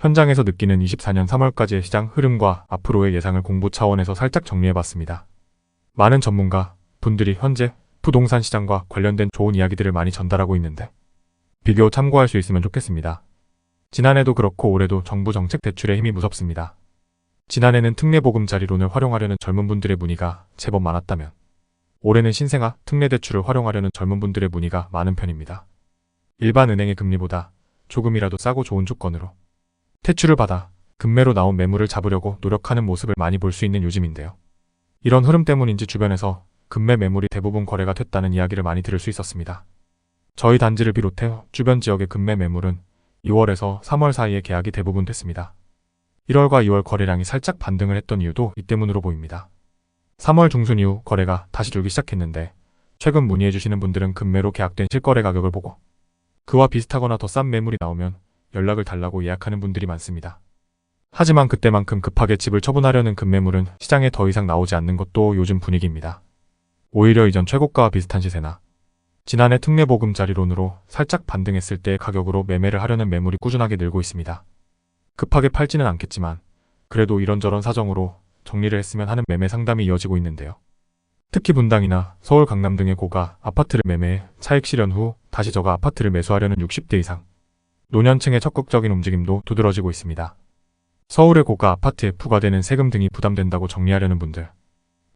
현장에서 느끼는 24년 3월까지의 시장 흐름과 앞으로의 예상을 공부 차원에서 살짝 정리해봤습니다. 많은 전문가 분들이 현재 부동산 시장과 관련된 좋은 이야기들을 많이 전달하고 있는데 비교 참고할 수 있으면 좋겠습니다. 지난해도 그렇고 올해도 정부 정책 대출의 힘이 무섭습니다. 지난해는 특례보금자리론을 활용하려는 젊은 분들의 문의가 제법 많았다면 올해는 신생아 특례대출을 활용하려는 젊은 분들의 문의가 많은 편입니다. 일반 은행의 금리보다 조금이라도 싸고 좋은 조건으로 대출을 받아 급매로 나온 매물을 잡으려고 노력하는 모습을 많이 볼 수 있는 요즘인데요. 이런 흐름 때문인지 주변에서 급매 매물이 대부분 거래가 됐다는 이야기를 많이 들을 수 있었습니다. 저희 단지를 비롯해 주변 지역의 급매 매물은 2월에서 3월 사이에 계약이 대부분 됐습니다. 1월과 2월 거래량이 살짝 반등을 했던 이유도 이 때문으로 보입니다. 3월 중순 이후 거래가 다시 줄기 시작했는데 최근 문의해주시는 분들은 급매로 계약된 실거래 가격을 보고 그와 비슷하거나 더 싼 매물이 나오면 연락을 달라고 예약하는 분들이 많습니다. 하지만 그때만큼 급하게 집을 처분하려는 급매물은 시장에 더 이상 나오지 않는 것도 요즘 분위기입니다. 오히려 이전 최고가와 비슷한 시세나 지난해 특례보금자리론으로 살짝 반등했을 때의 가격으로 매매를 하려는 매물이 꾸준하게 늘고 있습니다. 급하게 팔지는 않겠지만 그래도 이런저런 사정으로 정리를 했으면 하는 매매 상담이 이어지고 있는데요. 특히 분당이나 서울 강남 등의 고가 아파트를 매매해 차익 실현 후 다시 저가 아파트를 매수하려는 60대 이상 노년층의 적극적인 움직임도 두드러지고 있습니다. 서울의 고가 아파트에 부과되는 세금 등이 부담된다고 정리하려는 분들,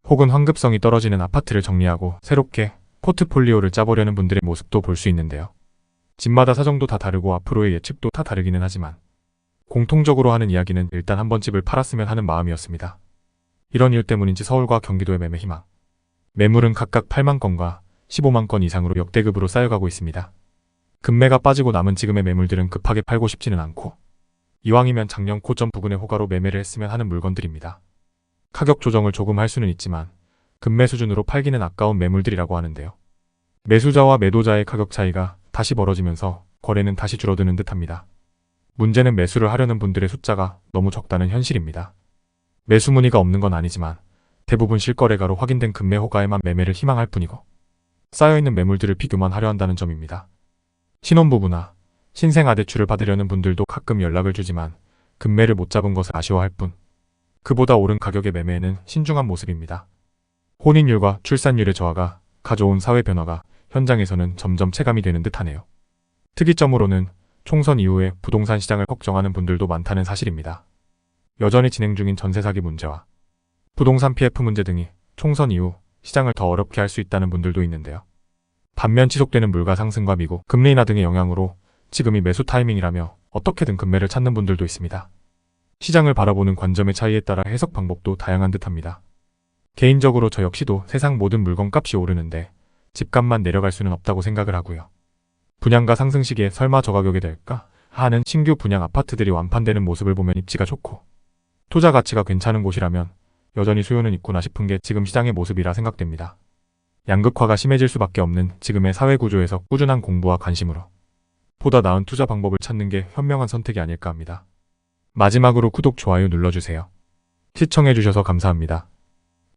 혹은 환급성이 떨어지는 아파트를 정리하고 새롭게 포트폴리오를 짜보려는 분들의 모습도 볼 수 있는데요. 집마다 사정도 다 다르고 앞으로의 예측도 다 다르기는 하지만 공통적으로 하는 이야기는 일단 한번 집을 팔았으면 하는 마음이었습니다. 이런 일 때문인지 서울과 경기도의 매매 희망, 매물은 각각 8만 건과 15만 건 이상으로 역대급으로 쌓여가고 있습니다. 급매가 빠지고 남은 지금의 매물들은 급하게 팔고 싶지는 않고 이왕이면 작년 고점 부근의 호가로 매매를 했으면 하는 물건들입니다. 가격 조정을 조금 할 수는 있지만 급매 수준으로 팔기는 아까운 매물들이라고 하는데요. 매수자와 매도자의 가격 차이가 다시 벌어지면서 거래는 다시 줄어드는 듯합니다. 문제는 매수를 하려는 분들의 숫자가 너무 적다는 현실입니다. 매수 문의가 없는 건 아니지만 대부분 실거래가로 확인된 급매 호가에만 매매를 희망할 뿐이고 쌓여있는 매물들을 비교만 하려 한다는 점입니다. 신혼부부나 신생아 대출을 받으려는 분들도 가끔 연락을 주지만 급매를 못 잡은 것을 아쉬워할 뿐 그보다 오른 가격의 매매에는 신중한 모습입니다. 혼인율과 출산율의 저하가 가져온 사회 변화가 현장에서는 점점 체감이 되는 듯하네요. 특이점으로는 총선 이후에 부동산 시장을 걱정하는 분들도 많다는 사실입니다. 여전히 진행 중인 전세 사기 문제와 부동산 PF 문제 등이 총선 이후 시장을 더 어렵게 할 수 있다는 분들도 있는데요. 반면 지속되는 물가 상승과 미국 금리 인하 등의 영향으로 지금이 매수 타이밍이라며 어떻게든 급매를 찾는 분들도 있습니다. 시장을 바라보는 관점의 차이에 따라 해석 방법도 다양한 듯합니다. 개인적으로 저 역시도 세상 모든 물건값이 오르는데 집값만 내려갈 수는 없다고 생각을 하고요. 분양가 상승 시기에 설마 저 가격이 될까 하는 신규 분양 아파트들이 완판되는 모습을 보면 입지가 좋고 투자 가치가 괜찮은 곳이라면 여전히 수요는 있구나 싶은 게 지금 시장의 모습이라 생각됩니다. 양극화가 심해질 수밖에 없는 지금의 사회 구조에서 꾸준한 공부와 관심으로 보다 나은 투자 방법을 찾는 게 현명한 선택이 아닐까 합니다. 마지막으로 구독, 좋아요 눌러주세요. 시청해주셔서 감사합니다.